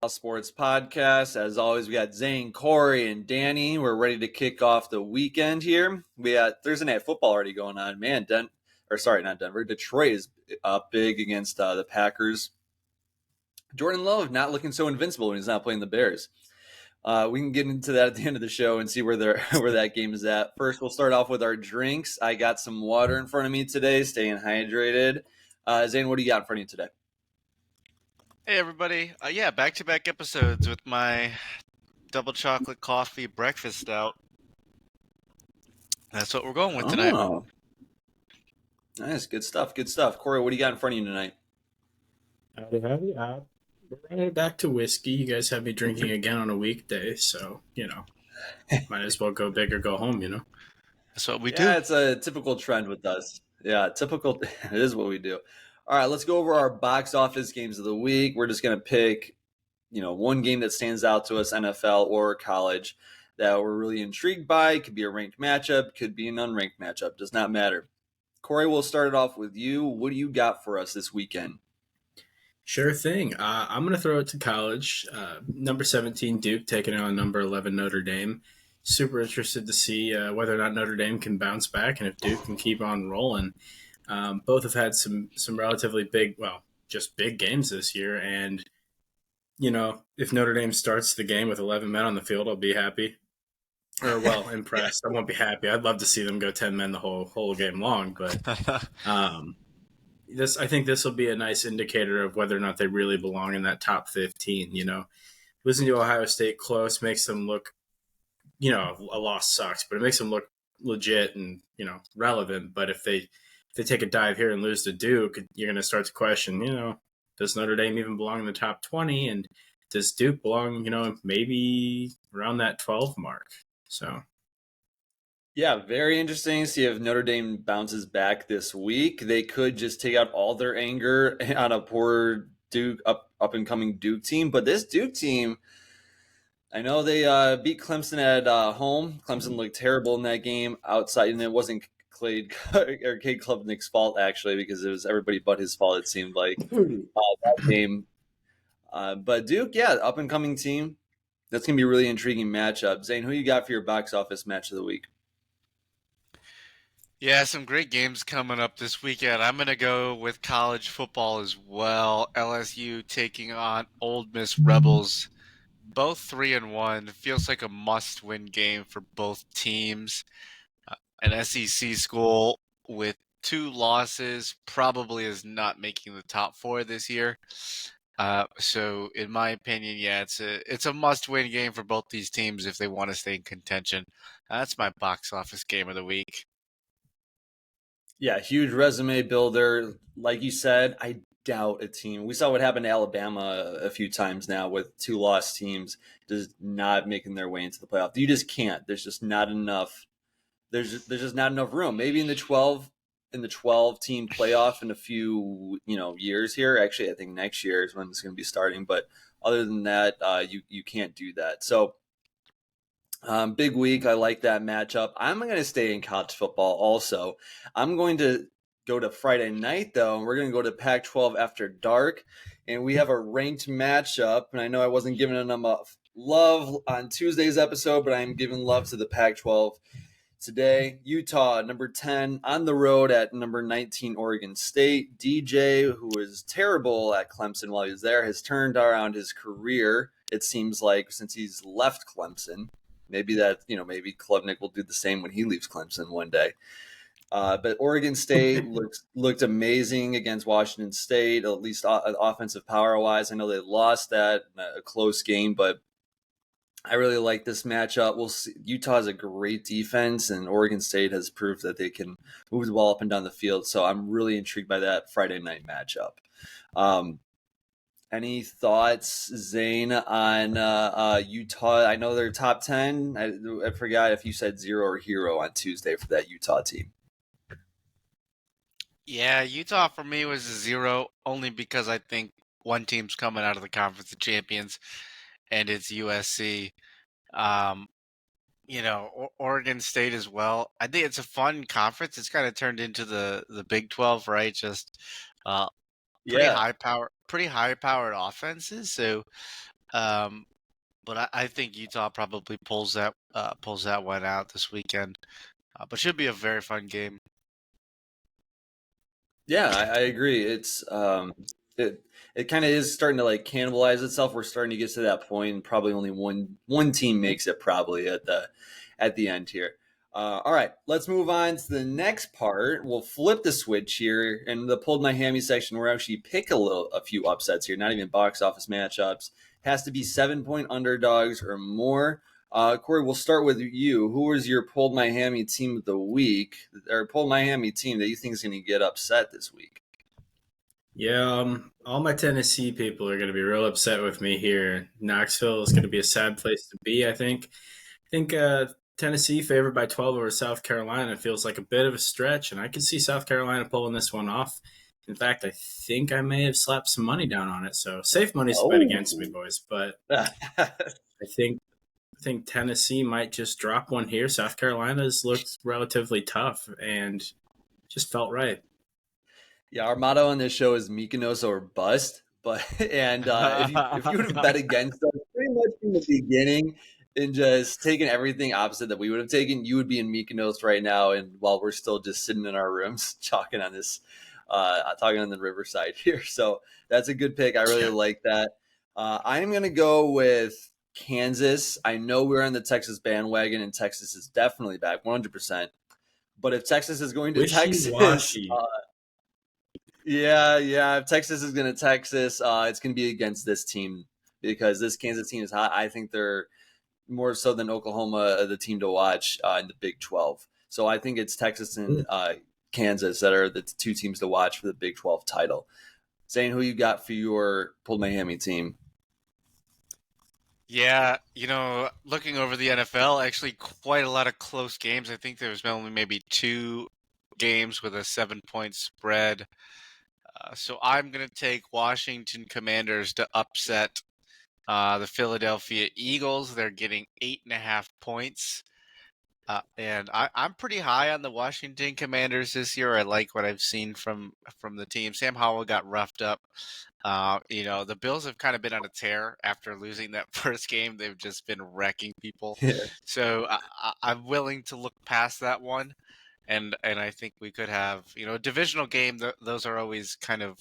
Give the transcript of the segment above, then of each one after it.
Sports Podcast. As always, we got Zane, Corey, and Danny. We're ready to kick off the weekend here. We got Thursday night football already going on. Man, not Denver. Detroit is up big against the Packers. Jordan Love not looking so invincible when he's not playing the Bears. We can get into that at the end of the show and see where that game is at. First, we'll start off with our drinks. I got some water in front of me today, staying hydrated. Zane, what do you got in front of you today? Hey everybody, back-to-back episodes with my double chocolate coffee breakfast stout. That's what we're going with tonight. Oh, nice, good stuff. Corey, what do you got in front of you tonight? Howdy. We're running back to whiskey. You guys have me drinking again on a weekday, so, might as well go big or go home, That's what we do. Yeah, it's a typical trend with us. Yeah, typical. It is what we do. All right, let's go over our box office games of the week. We're just going to pick, one game that stands out to us, NFL or college, that we're really intrigued by. It could be a ranked matchup, could be an unranked matchup, does not matter. Corey, we'll start it off with you. What do you got for us this weekend? Sure thing. I'm going to throw it to college. Number 17, Duke, taking on number 11, Notre Dame. Super interested to see whether or not Notre Dame can bounce back and if Duke can keep on rolling. Both have had some relatively big games this year. And, if Notre Dame starts the game with 11 men on the field, I'll be happy. Impressed. I won't be happy. I'd love to see them go 10 men the whole game long. But I think this will be a nice indicator of whether or not they really belong in that top 15. Losing to Ohio State close makes them look, a loss sucks, but it makes them look legit and, relevant. But if they take a dive here and lose to Duke, you're going to start to question, does Notre Dame even belong in the top 20? And does Duke belong, maybe around that 12 mark? So. Yeah, very interesting to see if Notre Dame bounces back this week. They could just take out all their anger on a poor Duke up and coming Duke team, but this Duke team, I know they beat Clemson at home. Clemson looked terrible in that game outside, and it wasn't Cade Klubnik's fault actually, because it was everybody but his fault. It seemed like that game. But Duke, yeah, up and coming team. That's gonna be a really intriguing matchup. Zane, who you got for your box office match of the week? Yeah, some great games coming up this weekend. I'm going to go with college football as well. LSU taking on Ole Miss Rebels. Both 3-1. Feels like a must-win game for both teams. An SEC school with 2 losses probably is not making the top 4 this year. So in my opinion, yeah, it's a must-win game for both these teams if they want to stay in contention. That's my box office game of the week. Yeah, huge resume builder. Like you said, I doubt a team. We saw what happened to Alabama a few times now with 2 lost teams just not making their way into the playoff. You just can't. There's just not enough. There's just not enough room. Maybe in the 12 team playoff in a few years here. Actually, I think next year is when it's going to be starting. But other than that, you can't do that. So. Big week. I like that matchup. I'm going to stay in college football also. I'm going to go to Friday night, though, and we're going to go to Pac-12 after dark. And we have a ranked matchup. And I know I wasn't giving enough love on Tuesday's episode, but I'm giving love to the Pac-12 today. Utah, number 10, on the road at number 19, Oregon State. DJ, who was terrible at Clemson while he was there, has turned around his career, it seems like, since he's left Clemson. Maybe maybe Klubnik will do the same when he leaves Clemson one day. But Oregon State looked amazing against Washington State, at least offensive power-wise. I know they lost that a close game, but I really like this matchup. We'll see. Utah has a great defense, and Oregon State has proved that they can move the ball up and down the field. So I'm really intrigued by that Friday night matchup. Any thoughts, Zane, on Utah? I know they're top 10. I forgot if you said 0 or hero on Tuesday for that Utah team. Yeah, Utah for me was a 0 only because I think one team's coming out of the Conference of Champions, and it's USC. Oregon State as well. I think it's a fun conference. It's kind of turned into the Big 12, right? Just pretty high powered offenses. So But I think Utah probably pulls that one out this weekend. But should be a very fun game. Yeah, I agree. It kind of is starting to like cannibalize itself. We're starting to get to that point, and probably only one team makes it probably at the end here. All right, let's move on to the next part. We'll flip the switch here, and the pulled my hammy section. We're actually pick a few upsets here, not even box office matchups. Has to be 7-point underdogs or more. Corey, we'll start with you. Who was your pulled my hammy team of the week, or pulled my hammy team that you think is going to get upset this week? Yeah, all my Tennessee people are going to be real upset with me here. Knoxville is going to be a sad place to be, I think. Tennessee favored by 12 over South Carolina feels like a bit of a stretch, and I can see South Carolina pulling this one off. In fact, I think I may have slapped some money down on it. So safe money's to bet against me, boys. But I think Tennessee might just drop one here. South Carolina's looked relatively tough and just felt right. Yeah, our motto on this show is Mykonos or bust. But if you would have bet against us pretty much from the beginning and just taken everything opposite that we would have taken, you would be in Mykonos right now. And while we're still just sitting in our rooms talking on the riverside here, so that's a good pick. I really like that. I'm going to go with Kansas. I know we're on the Texas bandwagon, and Texas is definitely back 100%. But if Texas is going to Texas, yeah. If Texas is going to Texas, it's going to be against this team because this Kansas team is hot. I think they're more so than Oklahoma, the team to watch in the Big 12. So I think it's Texas and Kansas that are the two teams to watch for the Big 12 title. Zane, who you got for your pulled Miami team? Yeah, looking over the NFL, actually quite a lot of close games. I think there was only maybe 2 games with a 7-point spread. So I'm going to take Washington Commanders to upset the Philadelphia Eagles. They're getting 8.5 points. And I'm pretty high on the Washington Commanders this year. I like what I've seen from the team. Sam Howell got roughed up. The Bills have kind of been on a tear after losing that first game. They've just been wrecking people. Yeah. So I'm willing to look past that one. And I think we could have, a divisional game. Those are always kind of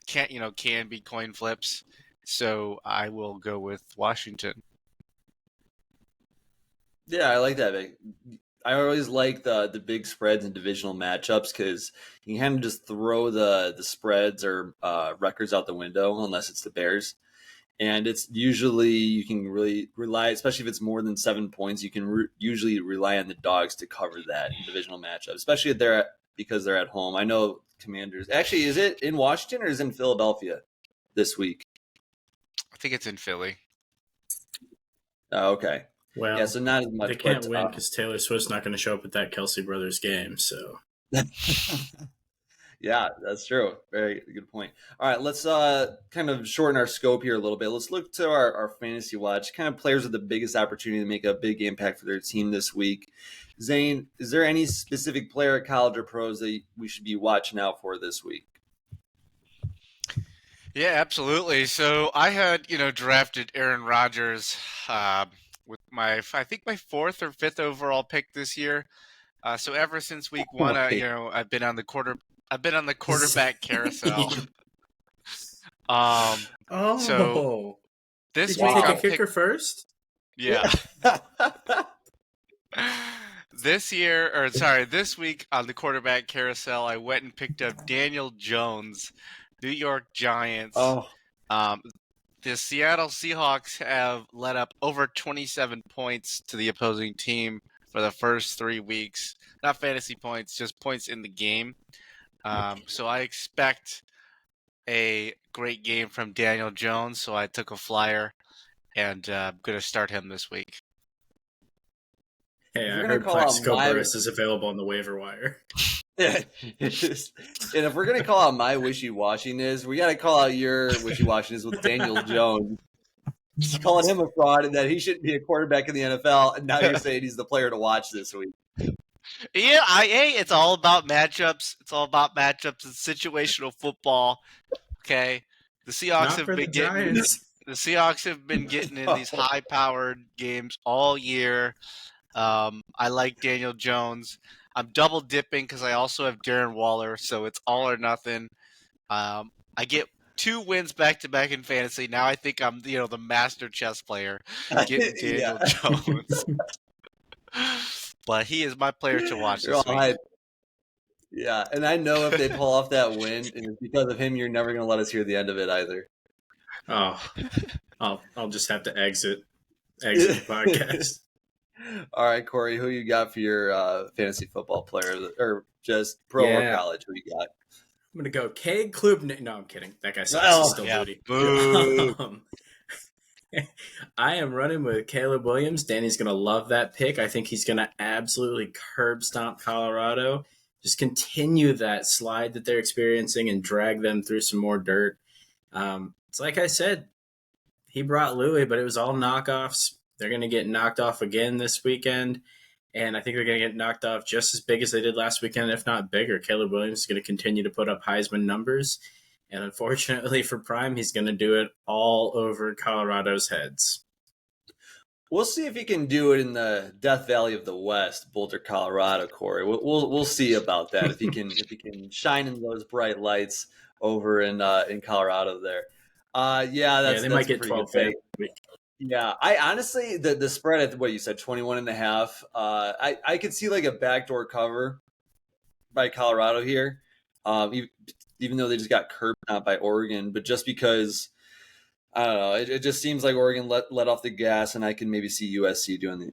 can be coin flips. So I will go with Washington. Yeah, I like that. I always like the big spreads and divisional matchups because you can kind of just throw the spreads or records out the window unless it's the Bears. And it's usually you can really rely, especially if it's more than 7 points, you can usually rely on the dogs to cover that divisional matchup, especially if because they're at home. I know Commanders. Actually, is it in Washington or is it in Philadelphia this week? I think it's in Philly. Oh, okay. Well, yeah, so not as much. They can't win because Taylor Swift's not going to show up at that Kelsey Brothers game. So, yeah, that's true. Very good point. All right, let's kind of shorten our scope here a little bit. Let's look to our fantasy watch, kind of players with the biggest opportunity to make a big impact for their team this week. Zane, is there any specific player at college or pros that we should be watching out for this week? Yeah, absolutely. So I had, drafted Aaron Rodgers with I think my 4th or 5th overall pick this year. So ever since week 1, I've been on the quarterback carousel. So this did you week take a kicker first? Yeah. This week on the quarterback carousel, I went and picked up Daniel Jones, New York Giants. Oh. The Seattle Seahawks have let up over 27 points to the opposing team for the first 3 weeks. Not fantasy points, just points in the game. So I expect a great game from Daniel Jones, so I took a flyer, and I'm going to start him this week. Hey, I heard Plaxico Burress is available on the waiver wire. Yeah. And if we're going to call out my wishy-washiness, we got to call out your wishy-washiness with Daniel Jones. Just calling him a fraud and that he shouldn't be a quarterback in the NFL, and now you're saying he's the player to watch this week. Yeah, it's all about matchups. It's all about matchups and situational football. Okay, the Seahawks have been getting The Seahawks have been getting in these high-powered games all year. I like Daniel Jones. I'm double dipping because I also have Darren Waller, so it's all or nothing. I get 2 wins back to back in fantasy. Now I think I'm the master chess player getting Daniel Jones. But he is my player to watch this week. Yeah, and I know if they pull off that win, and it's because of him, you're never going to let us hear the end of it either. Oh, I'll just have to exit the podcast. All right, Corey, who you got for your fantasy football player, or just pro or college? Who you got? I'm gonna go Cade Klubnik. No, I'm kidding. That guy sucks. He's still booty. I am running with Caleb Williams. Danny's gonna love that pick. I think he's gonna absolutely curb stomp Colorado. Just continue that slide that they're experiencing and drag them through some more dirt. It's like I said, he brought Louis, but it was all knockoffs. They're going to get knocked off again this weekend, and I think they're going to get knocked off just as big as they did last weekend, if not bigger. Caleb Williams is going to continue to put up Heisman numbers, and unfortunately for Prime, he's going to do it all over Colorado's heads. We'll see if he can do it in the Death Valley of the West, Boulder, Colorado, Corey. We'll see about that if he can shine in those bright lights over in Colorado there. That's might get 12 fans. Yeah, I honestly the spread at what you said 21.5. I could see like a backdoor cover by Colorado here, even though they just got curbed out by Oregon, but just because. I don't know. It just seems like Oregon let off the gas, and I can maybe see USC doing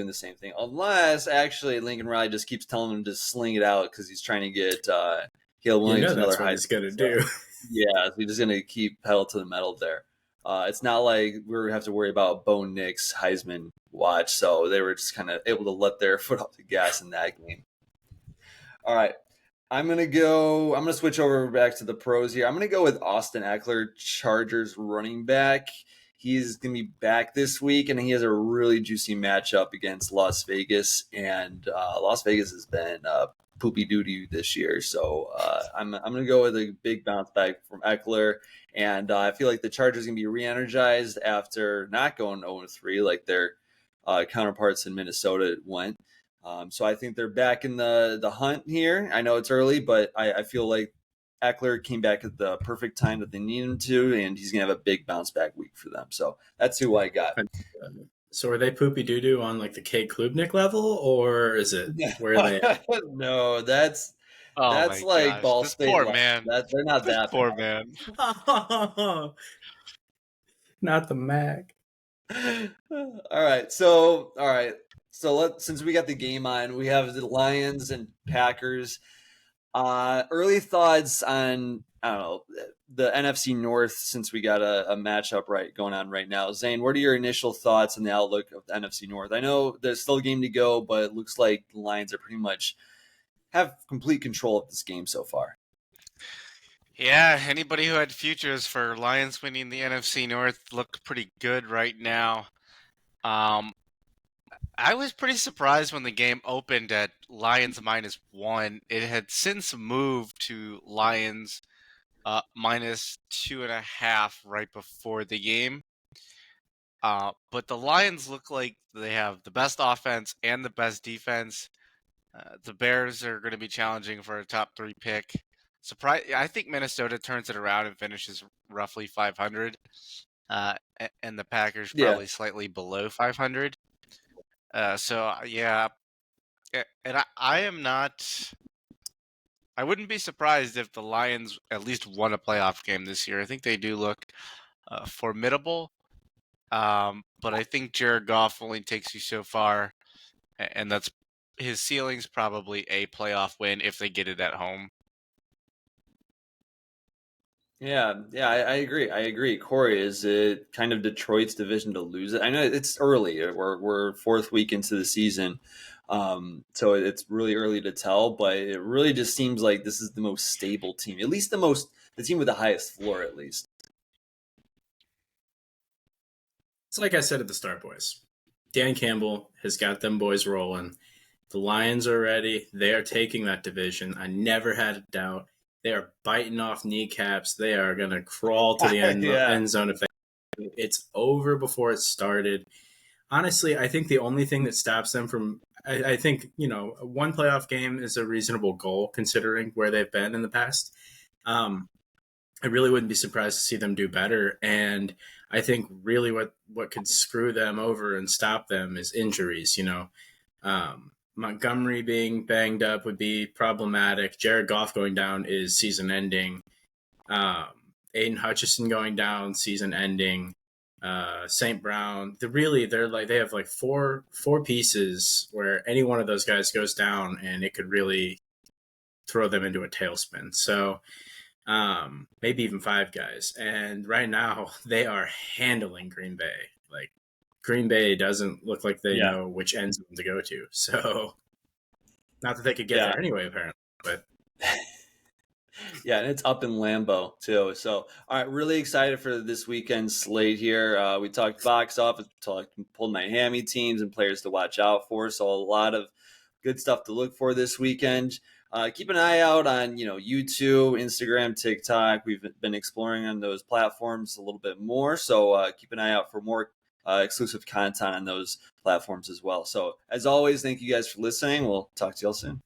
the same thing. Unless actually Lincoln Riley just keeps telling him to sling it out because he's trying to get Caleb Williams another high. He's going to do. Yeah, so he's just going to keep pedal to the metal there. It's not like we have to worry about Bo Nix Heisman watch, so they were just kind of able to let their foot off the gas in that game. All right. I'm going to switch over back to the pros here. I'm going to go with Austin Eckler, Chargers running back. He's going to be back this week, and he has a really juicy matchup against Las Vegas. And Las Vegas has been poopy doo-doo this year. So I'm going to go with a big bounce back from Eckler. And I feel like the Chargers are going to be re-energized after not going 0-3 like their counterparts in Minnesota went. So I think they're back in the hunt here. I know it's early, but I feel like Eckler came back at the perfect time that they need him to, and he's going to have a big bounce back week for them. So that's who I got. So are they poopy doo-doo on like the Cade Klubnik level, or is it where are they at? No, that's like Ball this State. Poor man. They're not that poor bad. man. Not the Mac. All right. So since we got the game on, we have the Lions and Packers. Early thoughts on, I don't know, the NFC North, since we got a matchup going on right now. Zane, what are your initial thoughts on the outlook of the NFC North? I know there's still a game to go, but it looks like the Lions are pretty much have complete control of this game so far. Yeah, anybody who had futures for Lions winning the NFC North look pretty good right now. I was pretty surprised when the game opened at Lions -1. It had since moved to Lions -2.5 right before the game. But the Lions look like they have the best offense and the best defense. The Bears are going to be challenging for a top 3 pick. I think Minnesota turns it around and finishes roughly 500. And the Packers probably slightly below 500. And I am not. I wouldn't be surprised if the Lions at least won a playoff game this year. I think they do look formidable. But I think Jared Goff only takes you so far, and that's his ceiling's probably a playoff win if they get it at home. Yeah, I agree. Corey, is it kind of Detroit's division to lose it? I know it's early. We're 4th week into the season, so it's really early to tell. But it really just seems like this is the most stable team, at least the team with the highest floor, at least. It's like I said at the start, boys. Dan Campbell has got them boys rolling. The Lions are ready. They are taking that division. I never had a doubt. They are biting off kneecaps. They are going to crawl to the end zone if they It's over before it started. Honestly, I think the only thing that stops them from, I think, one playoff game is a reasonable goal considering where they've been in the past. I really wouldn't be surprised to see them do better. And I think really what could screw them over and stop them is injuries. Montgomery being banged up would be problematic. Jared Goff going down is season ending. Aiden Hutchinson going down, season ending. St. Brown. They have like four pieces where any one of those guys goes down and it could really throw them into a tailspin. So maybe even 5 guys. And right now they are handling Green Bay. Like Green Bay doesn't look like they know which end zone to go to. So not that they could get there anyway, apparently, but yeah, and it's up in Lambeau too. So, all right, really excited for this weekend slate here. We talked box office, pulled Miami teams and players to watch out for. So a lot of good stuff to look for this weekend. Keep an eye out on YouTube, Instagram, TikTok. We've been exploring on those platforms a little bit more. So keep an eye out for more exclusive content on those platforms as well. So as always, thank you guys for listening. We'll talk to you all soon.